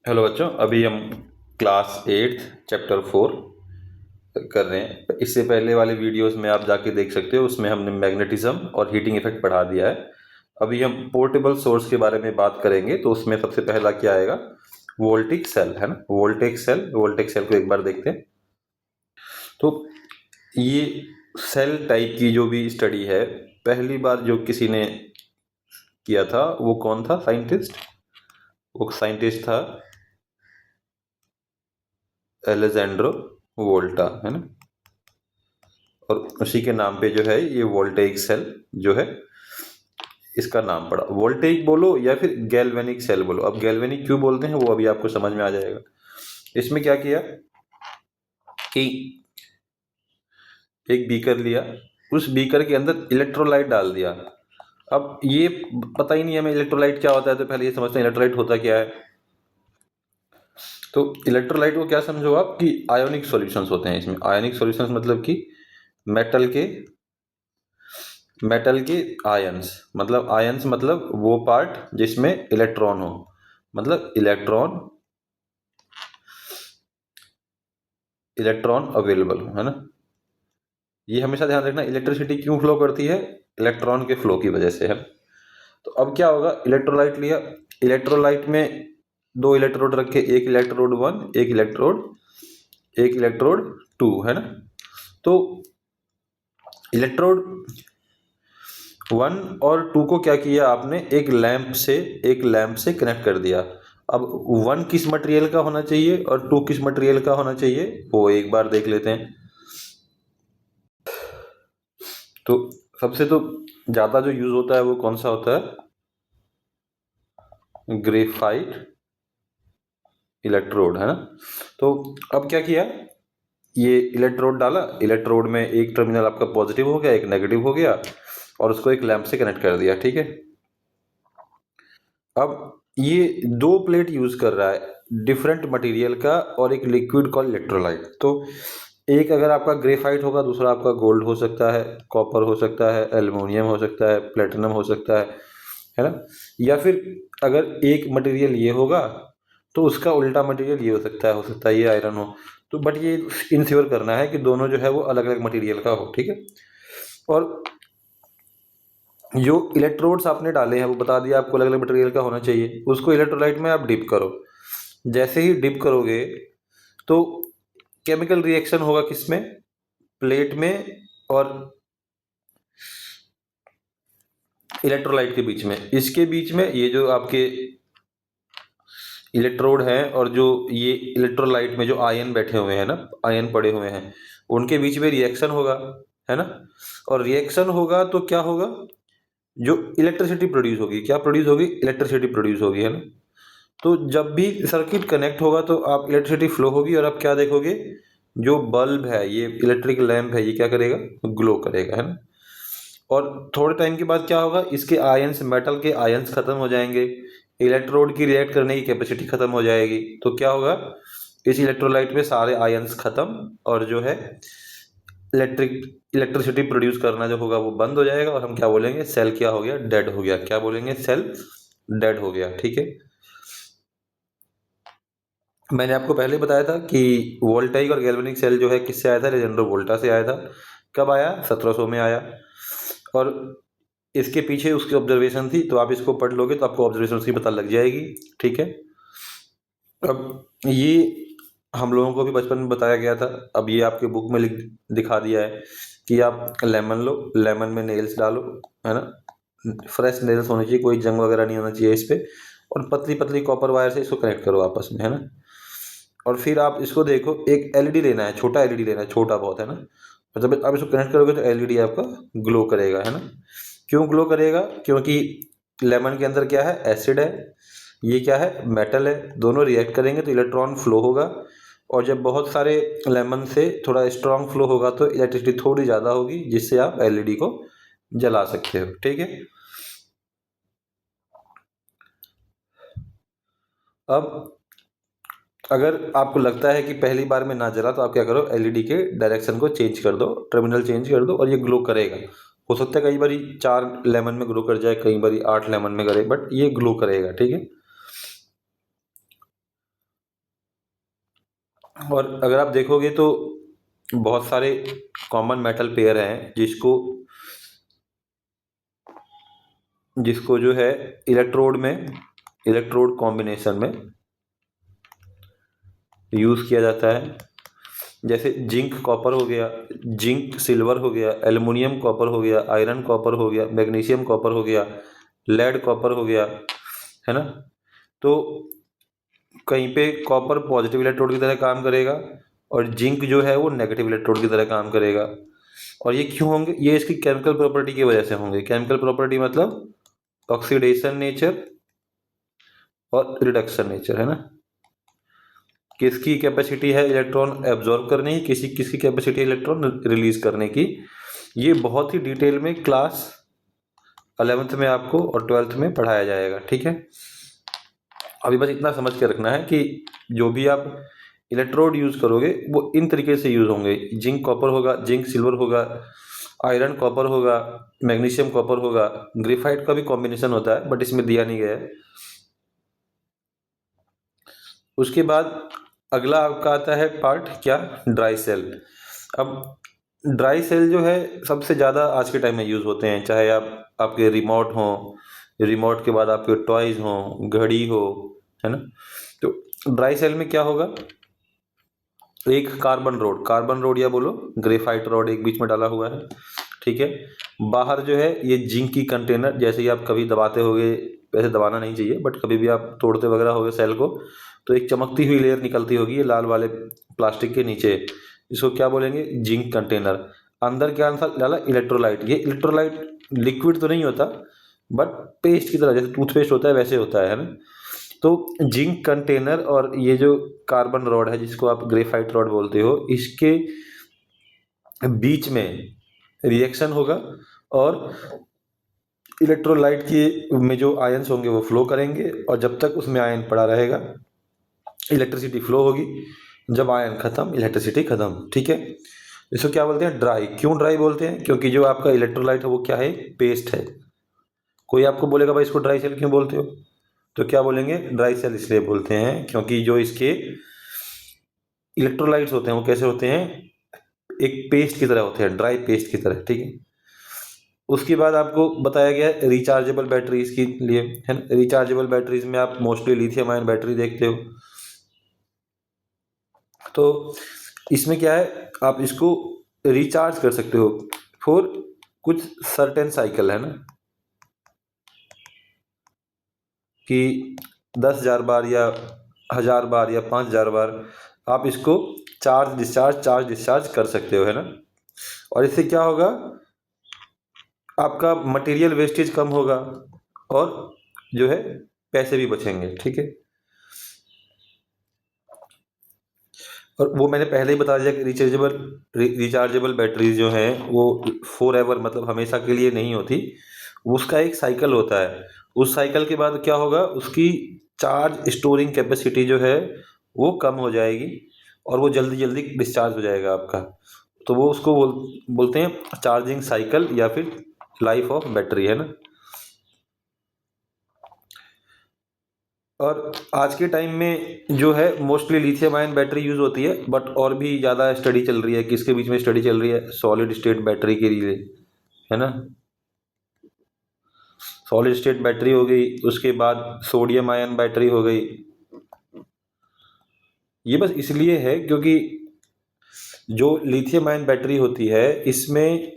Hello बच्चों, अभी हम क्लास 8 चैप्टर 4 कर रहे हैं। इससे पहले वाले वीडियोस में आप जाके देख सकते हो, उसमें हमने मैग्नेटिज्म और हीटिंग इफेक्ट पढ़ा दिया है। अभी हम पोर्टेबल सोर्स के बारे में बात करेंगे, तो उसमें सबसे पहला क्या आएगा? वोल्टिक सेल, है ना। वोल्टिक सेल को एक बार देखते हैं। तो ये सेल टाइप की जो भी स्टडी है, पहली बार जो किसी ने किया था वो कौन था साइंटिस्ट? वो साइंटिस्ट था एलेजेंड्रो वोल्टा, है ना। और उसी के नाम पे जो है ये वोल्टेइक सेल जो है, इसका नाम पड़ा। वोल्टेइक बोलो या फिर गैल्वेनिक सेल बोलो। अब गैल्वेनिक क्यों बोलते हैं वो अभी आपको समझ में आ जाएगा। इसमें क्या किया कि एक बीकर लिया, उस बीकर के अंदर इलेक्ट्रोलाइट डाल दिया। अब ये पता ही नहीं हमें इलेक्ट्रोलाइट क्या होता है, तो पहले ये समझते हैं इलेक्ट्रोलाइट होता क्या है। तो इलेक्ट्रोलाइट को क्या समझो आप कि आयोनिक सॉल्यूशंस होते हैं इसमें। आयोनिक सॉल्यूशंस मतलब कि मेटल के आयंस, मतलब आयंस मतलब वो पार्ट जिसमें इलेक्ट्रॉन हो, मतलब इलेक्ट्रॉन अवेलेबल हो, है ना। ये हमेशा ध्यान रखना, इलेक्ट्रिसिटी क्यों फ्लो करती है? इलेक्ट्रॉन के फ्लो की वजह से, है। तो अब क्या होगा, इलेक्ट्रोलाइट लिया, इलेक्ट्रोलाइट में दो इलेक्ट्रोड रखे, एक इलेक्ट्रोड 1, एक इलेक्ट्रोड 2, है ना। तो इलेक्ट्रोड 1 और 2 को क्या किया आपने, एक लैंप से कनेक्ट कर दिया। अब 1 किस मटेरियल का होना चाहिए और 2 किस मटेरियल का होना चाहिए, वो एक बार देख लेते हैं। तो सबसे तो ज़्यादा जो यूज़ होता है वो कौन सा होता है? ग्रेफाइट इलेक्ट्रोड, है ना। तो अब क्या किया, ये इलेक्ट्रोड डाला, इलेक्ट्रोड में एक टर्मिनल आपका पॉजिटिव हो गया, एक नेगेटिव हो गया, और उसको एक लैंप से कनेक्ट कर दिया, ठीक है। अब ये दो प्लेट यूज कर रहा है, डिफरेंट मटेरियल का, और एक लिक्विड कॉल इलेक्ट्रोलाइट। तो एक अगर आपका ग्रेफाइट होगा, दूसरा आपका गोल्ड हो सकता है, कॉपर हो सकता है, एल्युमिनियम हो सकता है, प्लेटिनम हो सकता है ना। या फिर अगर एक मटेरियल ये होगा तो उसका उल्टा मटेरियल ये हो सकता है ये आयरन हो। तो बट ये इंश्योर करना है कि दोनों जो है वो अलग अलग मटेरियल का हो, ठीक है। और जो इलेक्ट्रोड्स आपने डाले हैं वो बता दिया आपको अलग अलग मटेरियल का होना चाहिए। उसको इलेक्ट्रोलाइट में आप डिप करो। जैसे ही डिप करोगे तो केमिकल रिएक्शन होगा किसमें? प्लेट में और इलेक्ट्रोलाइट के बीच में। इसके बीच में ये जो आपके इलेक्ट्रोड हैं और जो ये इलेक्ट्रोलाइट में जो आयन बैठे हुए हैं ना, आयन पड़े हुए हैं, उनके बीच में रिएक्शन होगा, है ना। और रिएक्शन होगा तो क्या होगा, जो इलेक्ट्रिसिटी प्रोड्यूस होगी, क्या प्रोड्यूस होगी? इलेक्ट्रिसिटी प्रोड्यूस होगी, है ना। तो जब भी सर्किट कनेक्ट होगा तो आप इलेक्ट्रिसिटी फ्लो होगी, और आप क्या देखोगे, जो बल्ब है, ये इलेक्ट्रिक लैंप है, ये क्या करेगा? ग्लो करेगा, है ना। और थोड़े टाइम के बाद क्या होगा, इसके आयंस, मेटल के आयंस खत्म हो जाएंगे, इलेक्ट्रोड की रिएक्ट करने की कैपेसिटी खत्म हो जाएगी। तो क्या होगा, इस इलेक्ट्रोलाइट में सारे आयंस खत्म, और जो है इलेक्ट्रिसिटी प्रोड्यूस करना जो होगा वो बंद हो जाएगा, और हम क्या बोलेंगे, सेल क्या हो गया? डेड हो गया। क्या बोलेंगे? सेल डेड हो गया, ठीक है। मैंने आपको पहले बताया था कि वोल्टाइक और गैल्वेनिक सेल जो है किससे आया था? लेजेंड्रो वोल्टा से आया था। कब आया? 1700 में आया। और इसके पीछे उसकी ऑब्जर्वेशन थी, तो आप इसको पढ़ लोगे तो आपको ऑब्जर्वेशन उसकी पता लग जाएगी, ठीक है। अब ये हम लोगों को भी बचपन में बताया गया था। अब ये आपके बुक में लिख दिखा दिया है कि आप लेमन लो, लेमन में नेल्स डालो, है ना। फ्रेश नेल्स होने चाहिए, कोई जंग वगैरह नहीं होना चाहिए इस पे, और पतली पतली कॉपर वायर से इसको कनेक्ट करो आपस में, है ना। और फिर आप इसको देखो, एक एलईडी लेना है, छोटा एलईडी लेना है, छोटा बहुत, है ना। मतलब आप इसको कनेक्ट करोगे तो एलईडी आपका ग्लो करेगा, है ना। क्यों ग्लो करेगा? क्योंकि लेमन के अंदर क्या है? एसिड है, ये क्या है? मेटल है। दोनों रिएक्ट करेंगे तो इलेक्ट्रॉन फ्लो होगा, और जब बहुत सारे लेमन से थोड़ा स्ट्रांग फ्लो होगा तो इलेक्ट्रिसिटी थोड़ी ज़्यादा होगी, जिससे आप एलईडी को जला सकते हो, ठीक है। अब अगर आपको लगता है कि पहली बार में ना जला, तो आप क्या करो, एलईडी के डायरेक्शन को चेंज कर दो, टर्मिनल चेंज कर दो, और ये ग्लो करेगा। हो सकता है कई बार 4 लेमन में ग्लो कर जाए, कई बार 8 लेमन में करे, बट ये ग्लो करेगा, ठीक है। और अगर आप देखोगे तो बहुत सारे कॉमन मेटल पेयर हैं जिसको जो है इलेक्ट्रोड कॉम्बिनेशन में यूज़ किया जाता है। जैसे जिंक कॉपर हो गया, जिंक सिल्वर हो गया, एल्युमिनियम कॉपर हो गया, आयरन कॉपर हो गया, मैग्नीशियम कॉपर हो गया, लेड कॉपर हो गया, है ना। तो कहीं पे कॉपर पॉजिटिव इलेक्ट्रोड की तरह काम करेगा और जिंक जो है वो नेगेटिव इलेक्ट्रोड की तरह काम करेगा। और ये क्यों होंगे? ये इसकी केमिकल प्रॉपर्टी की वजह से होंगे। केमिकल प्रॉपर्टी मतलब ऑक्सीडेशन नेचर और रिडक्शन नेचर, है ना। किसकी कैपेसिटी है इलेक्ट्रॉन एब्जॉर्ब करने की, किसकी कैपेसिटी है इलेक्ट्रॉन रिलीज करने की। ये बहुत ही डिटेल में क्लास 11th में आपको और 12th में पढ़ाया जाएगा, ठीक है। अभी बस इतना समझ के रखना है कि जो भी आप इलेक्ट्रोड यूज़ करोगे वो इन तरीके से यूज़ होंगे। जिंक कॉपर होगा, जिंक सिल्वर होगा, आयरन कॉपर होगा, मैग्नीशियम कॉपर होगा। ग्रेफाइट का भी कॉम्बिनेशन होता है बट इसमें दिया नहीं गया है। उसके बाद अगला आपका आता है पार्ट क्या, ड्राई सेल। अब ड्राई सेल जो है सबसे ज़्यादा आज के टाइम में यूज़ होते हैं, चाहे आपके रिमोट हों, रिमोट के बाद आपके टॉयज़ हों, घड़ी हो, है ना। तो ड्राई सेल में क्या होगा, एक कार्बन रोड या बोलो ग्रेफाइट रॉड एक बीच में डाला हुआ है, ठीक है। बाहर जो है ये जिंक की कंटेनर, जैसे ही आप कभी दबाते होगे, वैसे दबाना नहीं चाहिए बट कभी भी आप तोड़ते वगैरह होगे सेल को, तो एक चमकती हुई लेयर निकलती होगी ये लाल वाले प्लास्टिक के नीचे। इसको क्या बोलेंगे, जिंक कंटेनर। अंदर क्या डाला, इलेक्ट्रोलाइट। ये इलेक्ट्रोलाइट लिक्विड तो नहीं होता बट पेस्ट की तरह, जैसे टूथपेस्ट होता है वैसे होता है ना। तो जिंक कंटेनर और ये जो कार्बन रॉड है जिसको आप ग्रेफाइट रॉड बोलते हो, इसके बीच में रिएक्शन होगा और इलेक्ट्रोलाइट की में जो आयंस होंगे वो फ्लो करेंगे और जब तक उसमें आयन पड़ा रहेगा इलेक्ट्रिसिटी फ्लो होगी। जब आयन खत्म, इलेक्ट्रिसिटी खत्म, ठीक है। इसको क्या बोलते हैं, ड्राई। क्यों ड्राई बोलते हैं? क्योंकि जो आपका इलेक्ट्रोलाइट है वो क्या है, पेस्ट है। कोई आपको बोलेगा भाई इसको ड्राई सेल क्यों बोलते हो, तो क्या बोलेंगे, ड्राई सेल इसलिए बोलते हैं क्योंकि जो इसके इलेक्ट्रोलाइट्स होते हैं वो कैसे होते हैं, एक पेस्ट की तरह होते हैं, ड्राई पेस्ट की तरह, ठीक है। उसके बाद आपको बताया गया है रिचार्जेबल बैटरीज के लिए, है ना। रिचार्जेबल बैटरीज में आप मोस्टली लिथियम आयन बैटरी देखते हो। तो इसमें क्या है, आप इसको रिचार्ज कर सकते हो फॉर कुछ सर्टेन साइकिल, है ना, कि 10,000 बार या 1,000 बार या 5,000 बार आप इसको चार्ज डिस्चार्ज कर सकते हो, है ना। और इससे क्या होगा, आपका मटेरियल वेस्टेज कम होगा और जो है पैसे भी बचेंगे, ठीक है। और वो मैंने पहले ही बता दिया कि रिचार्जेबल बैटरीज जो हैं वो फॉर एवर मतलब हमेशा के लिए नहीं होती, उसका एक साइकिल होता है। उस साइकिल के बाद क्या होगा, उसकी चार्ज स्टोरिंग कैपेसिटी जो है वो कम हो जाएगी और वो जल्दी जल्दी डिस्चार्ज हो जाएगा आपका। तो वो उसको बोलते हैं चार्जिंग साइकिल या फिर लाइफ ऑफ बैटरी, है ना। और आज के टाइम में जो है mostly lithium ion battery use होती है बट और भी ज़्यादा स्टडी चल रही है। किसके बीच में स्टडी चल रही है, सॉलिड स्टेट बैटरी के लिए, है ना। सॉलिड स्टेट बैटरी हो गई, उसके बाद सोडियम आयन बैटरी हो गई। ये बस इसलिए है क्योंकि जो लिथियम आयन बैटरी होती है इसमें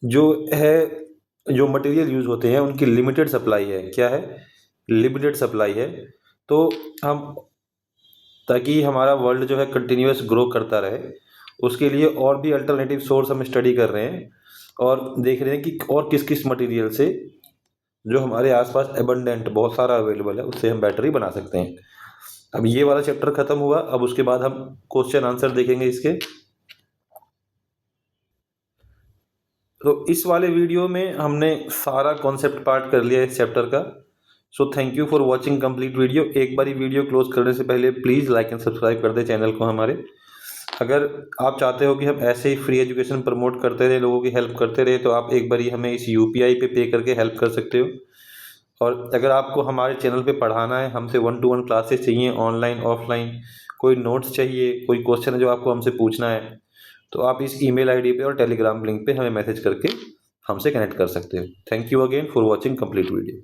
जो है जो मटेरियल यूज़ होते हैं उनकी लिमिटेड सप्लाई है। क्या है, लिमिटेड सप्लाई है। तो हम ताकि हमारा वर्ल्ड जो है कंटिन्यूअस ग्रो करता रहे उसके लिए और भी अल्टरनेटिव सोर्स हम स्टडी कर रहे हैं और देख रहे हैं कि और किस किस मटेरियल से जो हमारे आसपास एबंडेंट बहुत सारा अवेलेबल है उससे हम बैटरी बना सकते हैं। अब ये वाला चैप्टर खत्म हुआ, अब उसके बाद हम क्वेश्चन आंसर देखेंगे इसके। तो इस वाले वीडियो में हमने सारा कॉन्सेप्ट पार्ट कर लिया इस चैप्टर का। So thank you for watching complete video. एक बार वीडियो क्लोज करने से पहले प्लीज़ लाइक एंड सब्सक्राइब कर दे चैनल को हमारे। अगर आप चाहते हो कि हम ऐसे ही फ्री एजुकेशन प्रमोट करते रहे, लोगों की हेल्प करते रहे, तो आप एक बार हमें इस UPI पे करके हेल्प कर सकते हो। और अगर आपको हमारे चैनल पे पढ़ाना है, हमसे 1-to-1 क्लासेस चाहिए ऑनलाइन ऑफलाइन, कोई नोट्स चाहिए, कोई क्वेश्चन है जो आपको हमसे पूछना है, तो आप इस ईमेल आईडी पे और टेलीग्राम लिंक पे हमें मैसेज करके हमसे कनेक्ट कर सकते हो। Thank you again for watching complete video.